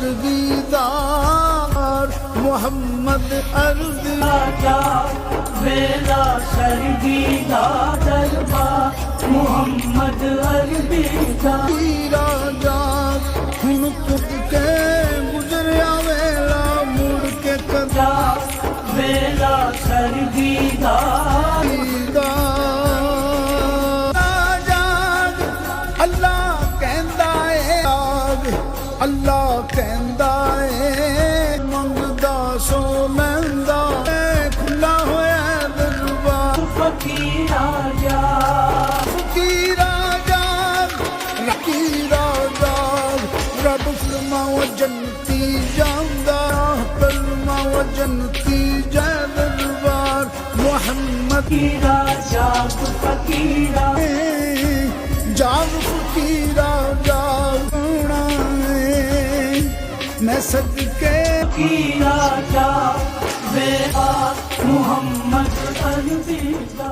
सरगीदार मोहम्मद अर्जी राजा मेरा सरगीदार दरबार मोहम्मद अर्जी दा राजा हुण चुक के गुजरिया वेला मुड़ के कदा मेरा सरगीदार अल्लाह कहंदा है आग अल्लाह कहंदा है मंगदा सो लैंदा खुला होया दरबार फकीर आजा फकीर आजा रब फरमाओ जन्नती जांदा फरमाओ जन्नती जा दरबार मोहम्मद राजा फकीरा जाग फकीरा जाग मैं सदके राजा मेरा मोहम्मद अर्जी दा।